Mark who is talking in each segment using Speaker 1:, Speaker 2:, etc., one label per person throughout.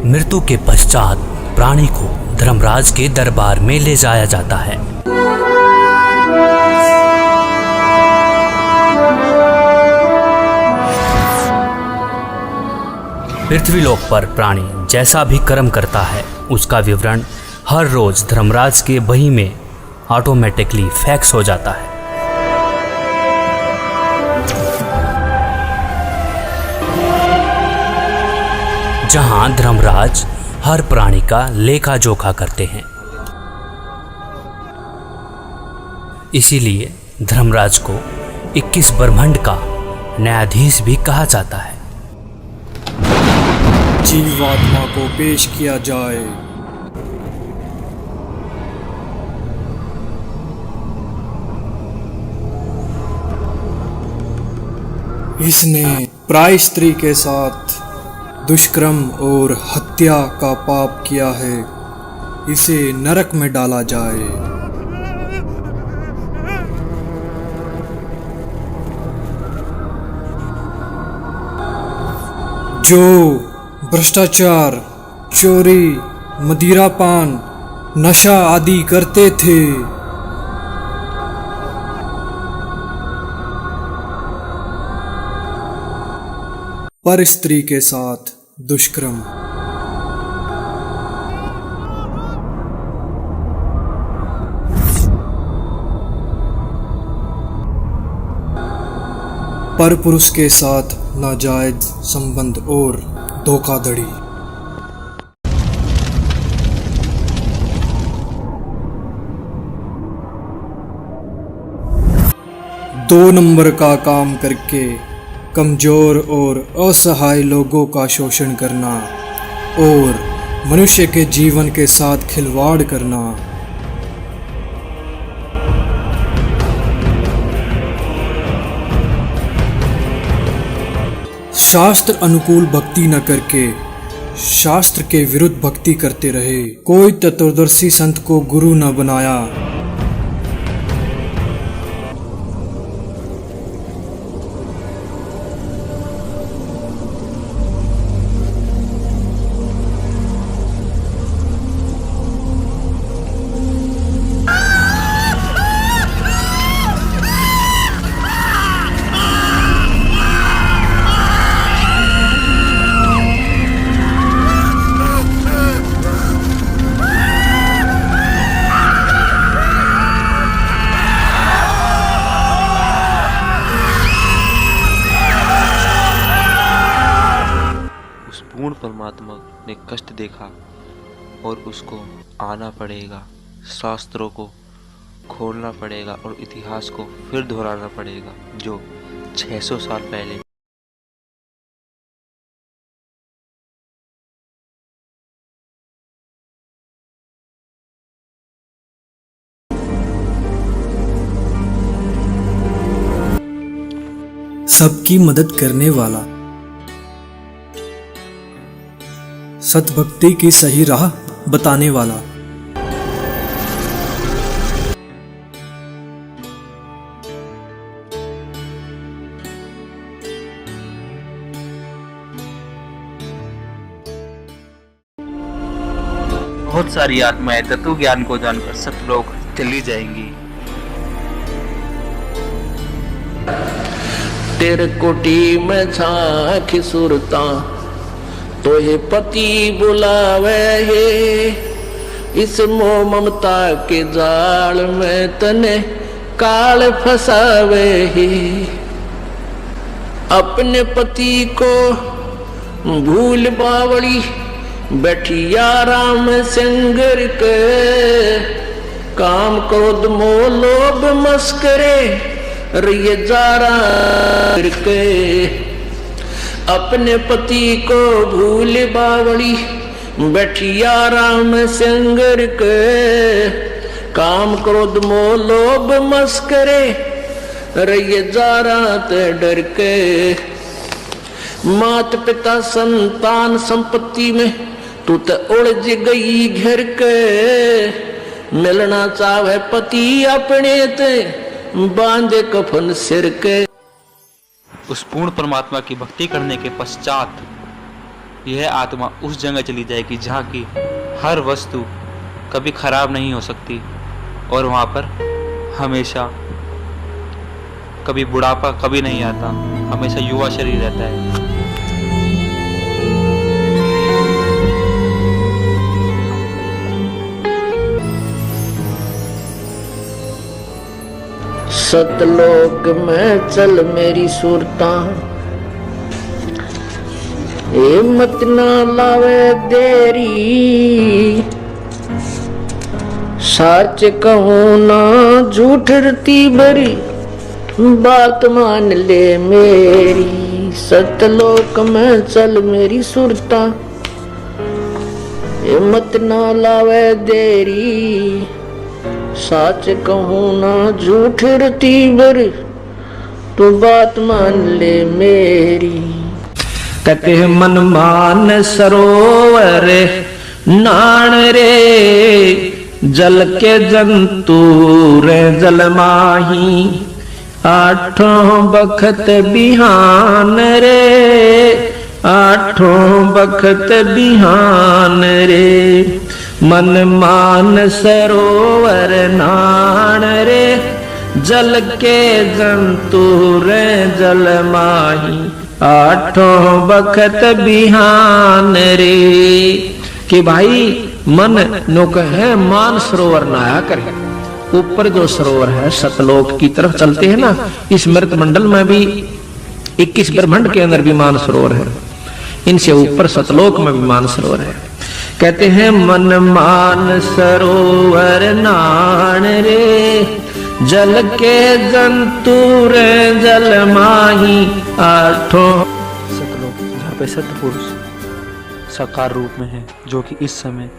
Speaker 1: मृत्यु के पश्चात प्राणी को धर्मराज के दरबार में ले जाया जाता है। पृथ्वीलोक पर प्राणी जैसा भी कर्म करता है उसका विवरण हर रोज धर्मराज के बही में ऑटोमेटिकली फैक्स हो जाता है। जहां धर्मराज हर प्राणी का लेखा जोखा करते हैं। इसीलिए धर्मराज को 21 ब्रह्मांड का न्यायाधीश भी कहा जाता है।
Speaker 2: जीवात्मा को पेश किया जाए। इसने प्राय स्त्री के साथ दुष्कर्म और हत्या का पाप किया है, इसे नरक में डाला जाए। जो भ्रष्टाचार, चोरी, मदिरापान, नशा आदि करते थे, पर स्त्री के साथ दुष्कर्म, पर पुरुष के साथ नाजायज संबंध और धोखाधड़ी। दो नंबर का काम करके कमजोर और असहाय लोगों का शोषण करना और मनुष्य के जीवन के साथ खिलवाड़ करना। शास्त्र अनुकूल भक्ति न करके शास्त्र के विरुद्ध भक्ति करते रहे। कोई तत्वदर्शी संत को गुरु न बनाया।
Speaker 3: परमात्मा ने कष्ट देखा और उसको आना पड़ेगा, शास्त्रों को खोलना पड़ेगा और इतिहास को फिर दोहराना पड़ेगा जो 600 साल पहले।
Speaker 2: सबकी मदद करने वाला, सतभक्ति की सही राह बताने वाला,
Speaker 4: बहुत सारी आत्माएं तत्व ज्ञान को जानकर सतलोक चली जाएंगी।
Speaker 5: तेरे कोटी में झांकी सुरता तो हे पति बुलावे है, इस मोह ममता के जाल में तने काल फसावे है। अपने पति को भूल बावड़ी बैठी आराम संगर के, काम क्रोध मोह लोभ मस्करे रिये जारा के। अपने पति को भूल बावड़ी बैठी आराम संगर के, काम क्रोध मोह लोभ मस्करे रिये जारा ते डर के। मात पिता संतान संपत्ति में तू तो उलझ गई घर के, मिलना चाहे पति अपने ते बांधे कफन सिर के।
Speaker 4: उस पूर्ण परमात्मा की भक्ति करने के पश्चात यह आत्मा उस जगह चली जाएगी जहाँ की हर वस्तु कभी खराब नहीं हो सकती और वहाँ पर हमेशा कभी बुढ़ापा कभी नहीं आता, हमेशा युवा शरीर रहता है।
Speaker 5: सतलोक में चल मेरी सूरता, हिम्मत ना लावे देरी, सच कहूँ ना झूठ रती भरी, बात मान ले मेरी। सतलोक में चल मेरी सूरता, हिम्मत ना लावे देरी, सच कहूँ ना झूठ रती भरी, तू बात मान ले मेरी। कहते हैं मन मान सरोवर नाण रे, जल के जंतु रे जल माही, आठों बखत बिहान रे, आठों बखत बिहान रे। मन मान सरोवर नाण रे, जल के जंतु रे जल माही, आठों बखत बिहान रे। कि भाई मन नो है मान सरोवर नहाया करे। ऊपर जो सरोवर है सतलोक की तरफ चलते हैं ना, इस मृत मंडल में भी 21 ब्रह्मांड के अंदर भी मान सरोवर है, इनसे ऊपर सतलोक में भी मान सरोवर है। कहते हैं मन मान सरोवर नाण रे, जल के जंतु रे जल माही, आठों।
Speaker 3: सतलोक जहाँ पे सतपुरुष साकार रूप में है, जो कि इस समय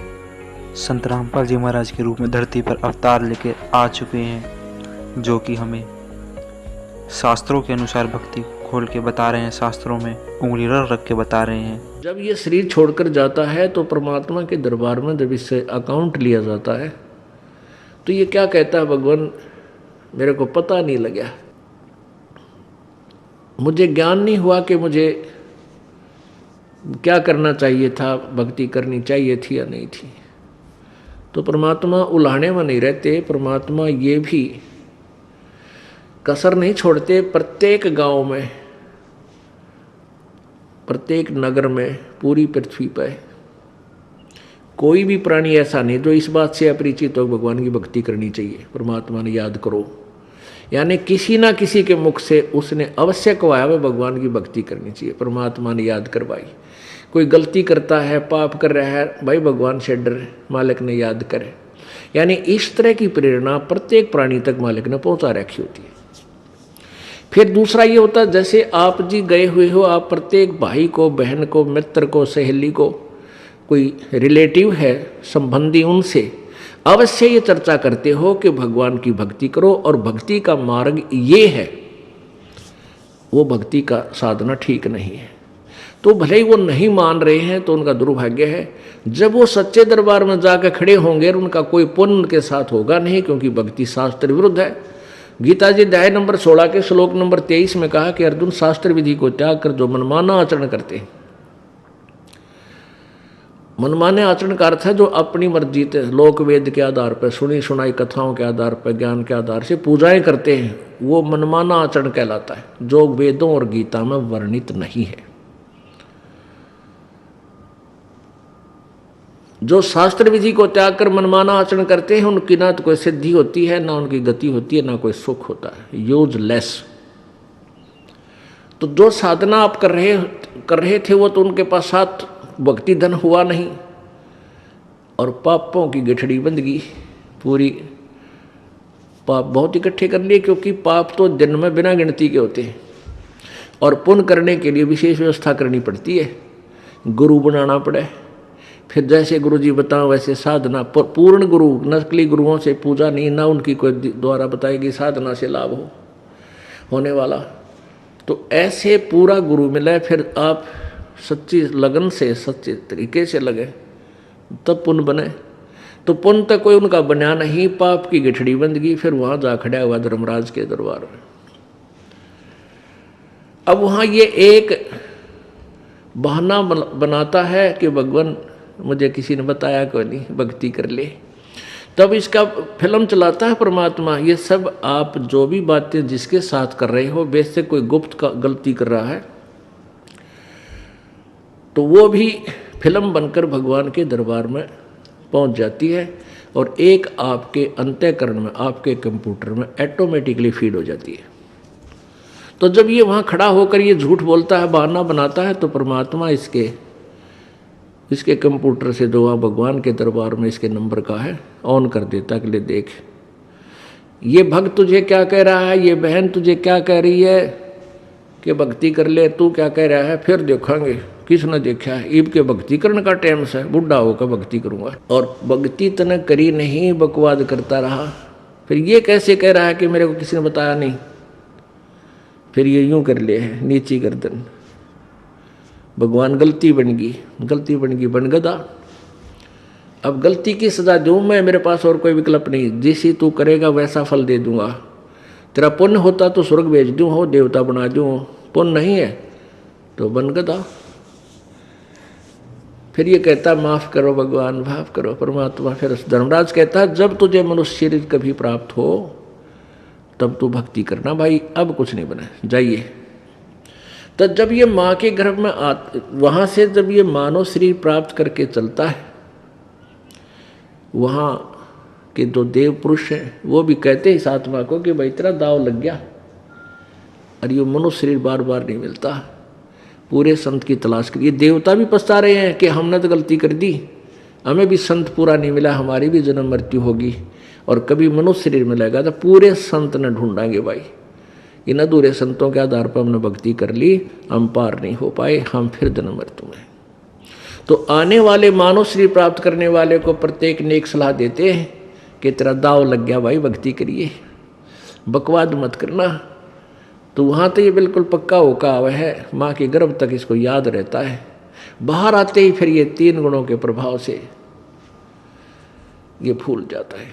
Speaker 3: संत रामपाल जी महाराज के रूप में धरती पर अवतार लेके आ चुके हैं, जो कि हमें शास्त्रों के अनुसार भक्ति खोल के बता रहे हैं, शास्त्रों में उंगली रख के बता रहे हैं।
Speaker 5: जब ये शरीर छोड़कर जाता है तो परमात्मा के दरबार में जब इससे अकाउंट लिया जाता है तो ये क्या कहता है, भगवान मेरे को पता नहीं लगा, मुझे ज्ञान नहीं हुआ कि मुझे क्या करना चाहिए था, भक्ति करनी चाहिए थी या नहीं थी। तो परमात्मा उलाहने में नहीं रहते, परमात्मा ये भी कसर नहीं छोड़ते। प्रत्येक गांव में, प्रत्येक नगर में, पूरी पृथ्वी पर कोई भी प्राणी ऐसा नहीं जो इस बात से अपरिचित हो भगवान की भक्ति करनी चाहिए, परमात्मा ने याद करो। यानी किसी ना किसी के मुख से उसने अवश्य कहा है भगवान की भक्ति करनी चाहिए, परमात्मा ने याद करवाई। कोई गलती करता है, पाप कर रहा है, भाई भगवान से डर, मालिक ने याद करे। यानी इस तरह की प्रेरणा प्रत्येक प्राणी तक मालिक ने पहुंचा रखी होती है। फिर दूसरा ये होता है, जैसे आप जी गए हुए हो, आप प्रत्येक भाई को, बहन को, मित्र को, सहेली को, कोई रिलेटिव है, संबंधी, उनसे अवश्य ये चर्चा करते हो कि भगवान की भक्ति करो और भक्ति का मार्ग ये है, वो भक्ति का साधना ठीक नहीं है। तो भले ही वो नहीं मान रहे हैं तो उनका दुर्भाग्य है। जब वो सच्चे दरबार में जाकर खड़े होंगे उनका कोई पुण्य उनके साथ होगा नहीं, क्योंकि भक्ति शास्त्र विरुद्ध है। गीता जी अध्याय नंबर 16 के श्लोक नंबर 23 में कहा कि अर्जुन, शास्त्र विधि को त्याग कर जो मनमाना आचरण करते हैं, मनमाने आचरण का अर्थ है जो अपनी मर्जी से लोक वेद के आधार पर, सुनी सुनाई कथाओं के आधार पर, ज्ञान के आधार से पूजाएं करते हैं, वो मनमाना आचरण कहलाता है, जो वेदों और गीता में वर्णित नहीं है। जो शास्त्र विधि को त्याग कर मनमाना आचरण करते हैं उनकी ना तो कोई सिद्धि होती है, ना उनकी गति होती है, ना कोई सुख होता है, यूजलेस। तो जो साधना आप कर रहे थे वो तो उनके पास साथ भक्ति धन हुआ नहीं और पापों की गठड़ी बंध गई पूरी। पाप बहुत इकट्ठे कर लिए, क्योंकि पाप तो दिन में बिना गिनती के होते हैं और पुण्य करने के लिए विशेष व्यवस्था करनी पड़ती है, गुरु बनाना पड़े। फिर जैसे गुरु जी बताओ वैसे साधना, पूर्ण गुरु, नकली गुरुओं से पूजा नहीं, ना उनकी कोई द्वारा बताएगी साधना से लाभ होने वाला। तो ऐसे पूरा गुरु मिले, फिर आप सच्ची लगन से, सच्चे तरीके से लगे, तब पुण्य बने। तो पुण्य तक कोई उनका बना नहीं, पाप की गठड़ी बंद गई। फिर वहां जा खड़ा हुआ धर्मराज के दरबार में। अब वहां ये एक बहाना बनाता है कि भगवान मुझे किसी ने बताया कोई नहीं, भक्ति कर ले। तब इसका फिल्म चलाता है परमात्मा, ये सब आप जो भी बातें जिसके साथ कर रहे हो, वैसे कोई गुप्त का गलती कर रहा है तो वो भी फिल्म बनकर भगवान के दरबार में पहुंच जाती है और एक आपके अंतःकरण में, आपके कंप्यूटर में ऑटोमेटिकली फीड हो जाती है। तो जब ये वहाँ खड़ा होकर ये झूठ बोलता है, बहाना बनाता है, तो परमात्मा इसके कंप्यूटर से जो वहाँ भगवान के दरबार में इसके नंबर का है ऑन कर देता है कि ले देख, ये भक्त तुझे क्या कह रहा है, ये बहन तुझे क्या कह रही है कि भक्ति कर ले, तू क्या कह रहा है, फिर देखेंगे किसने देखा है। ईब के भक्ति करने का टाइम से बुढ़ा होकर भक्ति करूँगा, और भक्ति तने करी नहीं, बकवाद करता रहा। फिर ये कैसे कह रहा है कि मेरे को किसी ने बताया नहीं, फिर ये यूं कर ले है नीची गर्दन। भगवान गलती बन गई बन गदा। अब गलती की सजा दूं मैं, मेरे पास और कोई विकल्प नहीं, जिसी तू करेगा वैसा फल दे दूंगा। तेरा पुण्य होता तो स्वर्ग भेज दूं, हो देवता बना दूं, पुण्य नहीं है तो बन गदा। फिर ये कहता माफ करो भगवान, माफ करो परमात्मा। फिर धर्मराज कहता है जब तुझे मनुष्य शरीर कभी प्राप्त हो तब तू भक्ति करना भाई, अब कुछ नहीं बना, जाइए। तो जब ये माँ के गर्भ में वहाँ से जब ये मानव शरीर प्राप्त करके चलता है, वहाँ के जो देव पुरुष हैं वो भी कहते हैं इस आत्मा को कि भाई तेरा दाव लग गया, और ये मनुष्य शरीर बार बार नहीं मिलता, पूरे संत की तलाश करिए। देवता भी पछता रहे हैं कि हमने तो गलती कर दी, हमें भी संत पूरा नहीं मिला, हमारी भी जन्म मृत्यु होगी, और कभी मनुष्य शरीर मिलेगा तो पूरे संत ने ढूंढाएंगे भाई। इन अधूरे संतों के आधार पर हमने भक्ति कर ली, हम पार नहीं हो पाए, हम फिर जन्म मृत्यु में। तो आने वाले मानव शरीर प्राप्त करने वाले को प्रत्येक ने एक सलाह देते हैं कि तेरा दाव लग गया भाई, भक्ति करिए, बकवाद मत करना। तो वहाँ तो ये बिल्कुल पक्का होका हुआ है, माँ के गर्भ तक इसको याद रहता है। बाहर आते ही फिर ये 3 गुणों के प्रभाव से ये फूल जाता है।